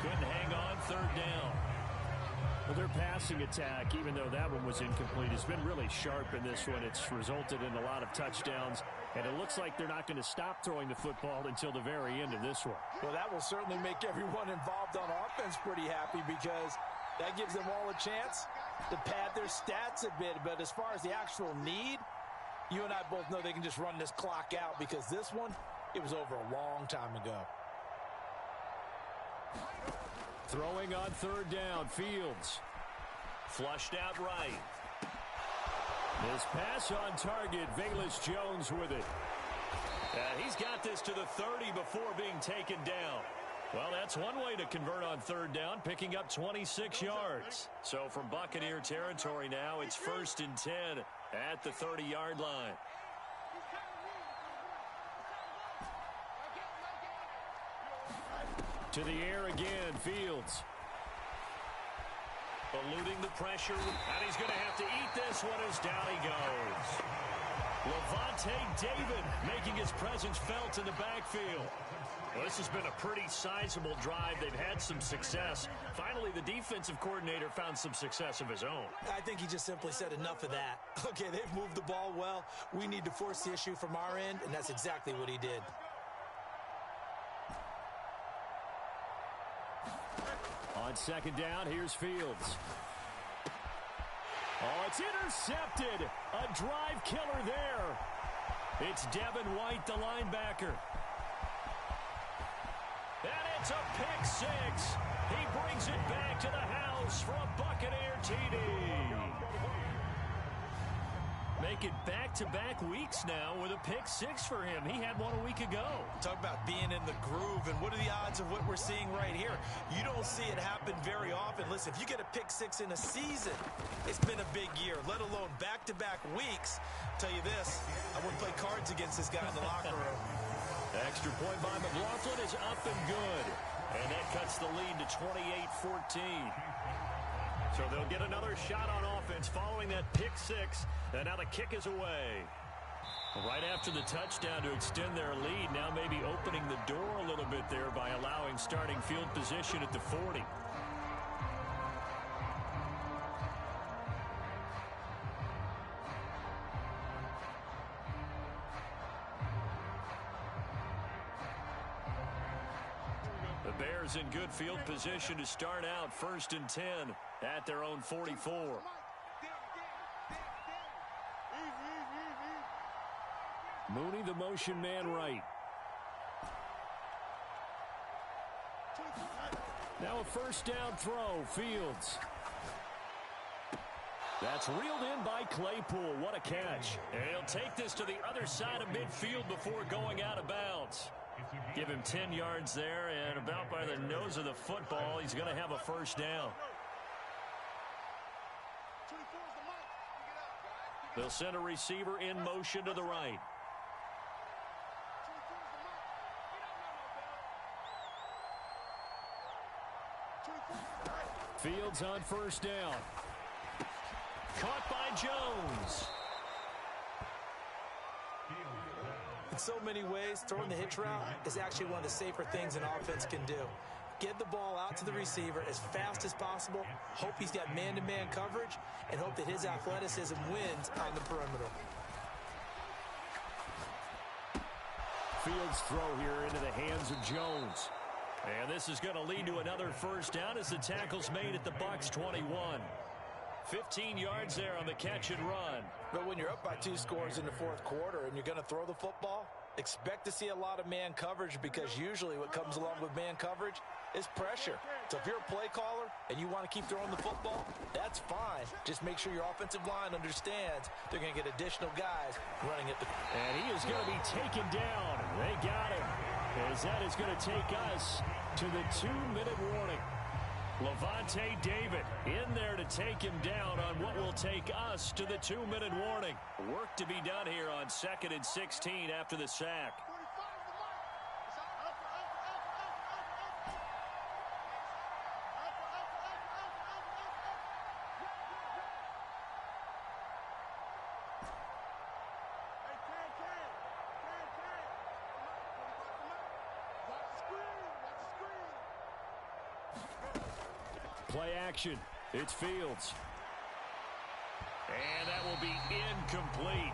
Couldn't hang on 3rd down. Well, their passing attack, even though that one was incomplete, has been really sharp in this one. It's resulted in a lot of touchdowns, and it looks like they're not going to stop throwing the football until the very end of this one. Well, that will certainly make everyone involved on offense pretty happy because that gives them all a chance to pad their stats a bit. But as far as the actual need, you and I both know they can just run this clock out because this one, it was over a long time ago. Throwing on 3rd down, Fields. Flushed out right. This pass on target, Velus Jones with it. And he's got this to the 30 before being taken down. Well, that's one way to convert on 3rd down, picking up 26 yards. So from Buccaneer territory now, it's 1st and 10 at the 30-yard line. To the air again, Fields. Eluding the pressure, and he's going to have to eat this one as down he goes. Lavonte David making his presence felt in the backfield. Well, this has been a pretty sizable drive. They've had some success. Finally, the defensive coordinator found some success of his own. I think he just simply said enough of that. Okay, they've moved the ball well. We need to force the issue from our end, and that's exactly what he did. On 2nd down, here's Fields. Oh, it's intercepted. A drive killer there. It's Devin White, the linebacker. And it's a pick 6. He brings it back to the house for a Buccaneer TD. Make it back-to-back weeks now with a pick 6 for him. He had one a week ago. Talk about being in the groove, and what are the odds of what we're seeing right here? You don't see it happen very often. Listen, if you get a pick 6 in a season, it's been a big year, let alone back-to-back weeks. Tell you this, I wouldn't play cards against this guy in the locker room. Extra point by McLaughlin is up and good. And that cuts the lead to 28-14. So they'll get another shot on offense following that pick 6. And now the kick is away. Right after the touchdown to extend their lead, now maybe opening the door a little bit there by allowing starting field position at the 40. Chiefs in good field position to start out 1st and 10 at their own 44. Mooney, the motion man right. Now a first down throw, Fields. That's reeled in by Claypool. What a catch. And he'll take this to the other side of midfield before going out of bounds. Give him 10 yards there, and about by the nose of the football, he's going to have a first down. They'll send a receiver in motion to the right. Fields on first down. Caught by Jones. In so many ways, throwing the hitch route is actually one of the safer things an offense can do. Get the ball out to the receiver as fast as possible, hope he's got man-to-man coverage, and hope that his athleticism wins on the perimeter. Fields throw here into the hands of Jones. And this is going to lead to another first down as the tackle's made at the Bucs 21. 15 yards there on the catch and run. But when you're up by 2 scores in the 4th quarter and you're going to throw the football, expect to see a lot of man coverage, because usually what comes along with man coverage is pressure. So if you're a play caller and you want to keep throwing the football, that's fine. Just make sure your offensive line understands they're going to get additional guys running at the... And he is going to be taken down. They got him. As that is going to take us to the 2-minute warning. Lavonte David in there to take him down on what will take us to the 2-minute warning. Work to be done here on 2nd and 16 after the sack. Play action. It's Fields. And that will be incomplete.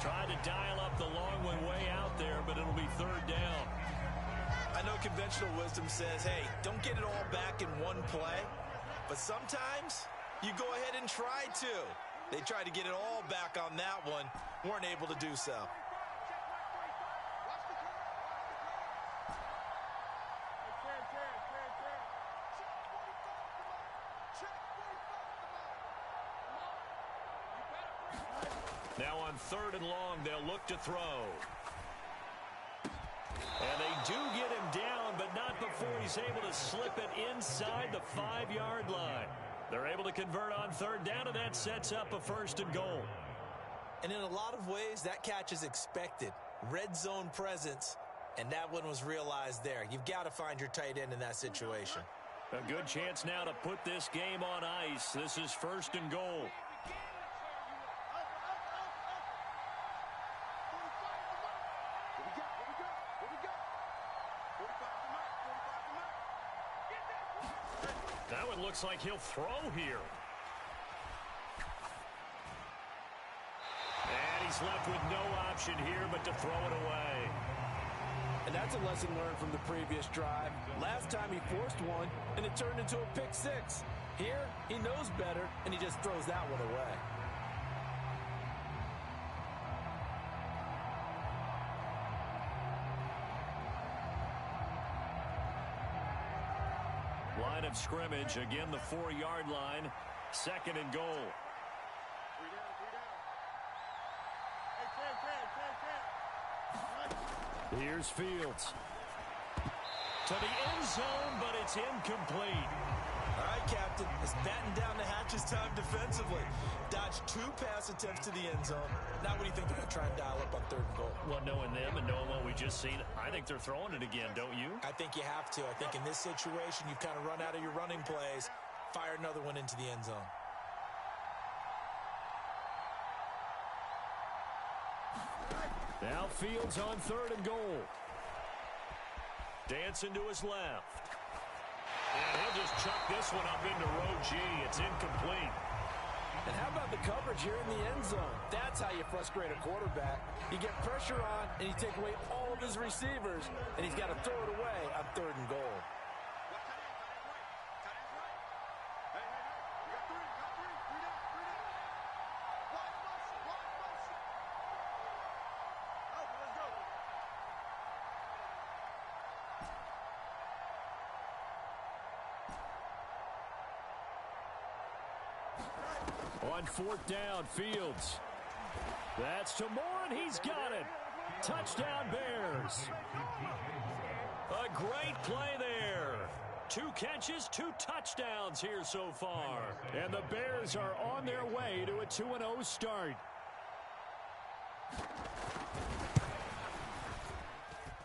Tried to dial up the long one way out there, but it'll be 3rd down. I know conventional wisdom says, hey, don't get it all back in one play. But sometimes you go ahead and try to. They tried to get it all back on that one. Weren't able to do so. Now on 3rd and long, they'll look to throw. And they do get him down, but not before he's able to slip it inside the 5-yard line. They're able to convert on 3rd down, and that sets up a 1st and goal. And in a lot of ways, that catch is expected. Red zone presence, and that one was realized there. You've got to find your tight end in that situation. A good chance now to put this game on ice. This is 1st and goal. That one looks like he'll throw here. And he's left with no option here but to throw it away. And that's a lesson learned from the previous drive. Last time he forced one, and it turned into a pick 6. Here, he knows better, and he just throws that one away. Line of scrimmage, again the 4-yard line, 2nd and goal. Here's Fields. To the end zone, but it's incomplete. All right, Captain, it's batten down the hatches time defensively. Dodged 2 pass attempts to the end zone. Now what do you think they're going to try and dial up on 3rd and goal? Well, knowing them and knowing what we just seen, I think they're throwing it again, don't you? I think you have to. I think in this situation, you've kind of run out of your running plays. Fire another one into the end zone. Now Fields on 3rd and goal. Dancing to his left. And he'll just chuck this one up into row G. It's incomplete. And how about the coverage here in the end zone? That's how you frustrate a quarterback. You get pressure on, and you take away all of his receivers, and he's got to throw it away on 3rd and goal. On 4th down, Fields. That's to Moore, and he's got it. Touchdown, Bears. A great play there. 2 catches, 2 touchdowns here so far. And the Bears are on their way to a 2-0 start.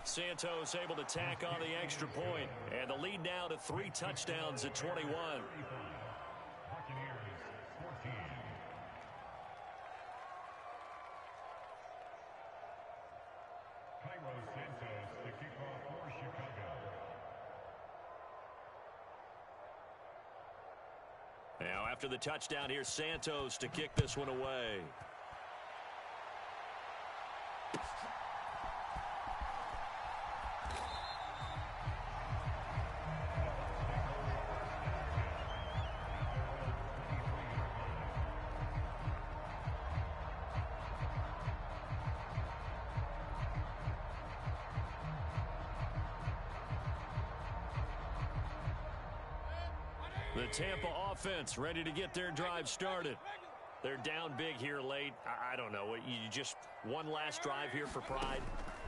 Santos able to tack on the extra point. And the lead now to 3 touchdowns at 21. Now after the touchdown, here's Santos to kick this one away. The Tampa offense ready to get their drive started. They're down big here late. I don't know. You just one last drive here for pride?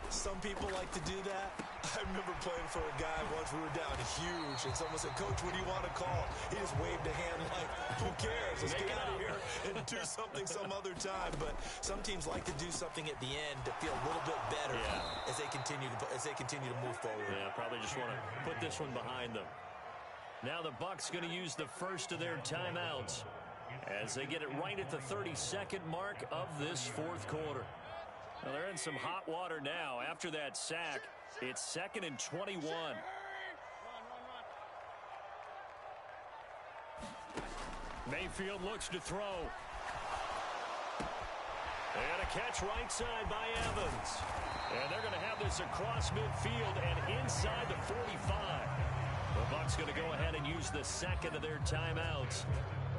Some people like to do that. I remember playing for a guy once we were down huge, and someone said, "Coach, what do you want to call?" He just waved a hand like, who cares? Let's get out of here and do something some other time. But some teams like to do something at the end to feel a little bit better as they continue to move forward. Yeah, probably just want to put this one behind them. Now the Bucs going to use the first of their timeouts as they get it right at the 32nd mark of this 4th quarter. Well, they're in some hot water now. After that sack, it's 2nd and 21. Mayfield looks to throw. And a catch right side by Evans. And they're going to have this across midfield and inside the 45. The Bucs going to go ahead and use the second of their timeouts.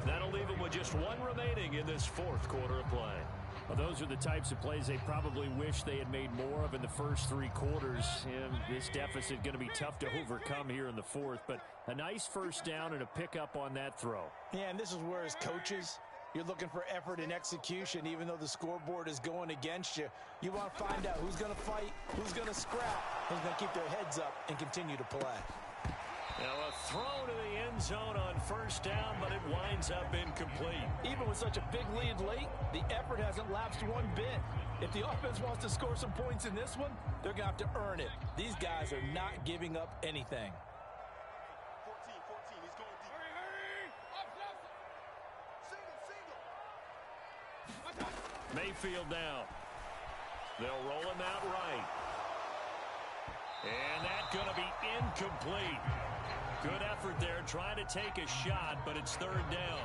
That'll leave them with just 1 remaining in this 4th quarter of play. Well, those are the types of plays they probably wish they had made more of in the first 3 quarters. And this deficit going to be tough to overcome here in the 4th. But a nice first down and a pickup on that throw. Yeah, and this is where as coaches, you're looking for effort and execution. Even though the scoreboard is going against you, you want to find out who's going to fight, who's going to scrap, who's going to keep their heads up and continue to play. Now a throw to the end zone on first down, but it winds up incomplete. Even with such a big lead late, the effort hasn't lapsed one bit. If the offense wants to score some points in this one, they're going to have to earn it. These guys are not giving up anything. 14, he's going deep. Single. Mayfield down. They'll roll him out right. And that's going to be incomplete. Good effort there, trying to take a shot, but it's 3rd down.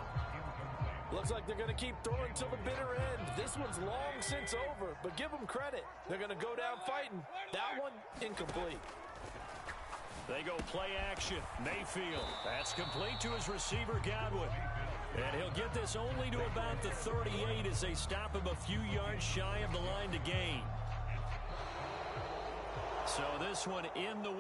Looks like they're going to keep throwing till the bitter end. This one's long since over, but give them credit. They're going to go down fighting. That one, incomplete. They go play action. Mayfield. That's complete to his receiver, Godwin. And he'll get this only to about the 38 as they stop him a few yards shy of the line to gain. So this one in the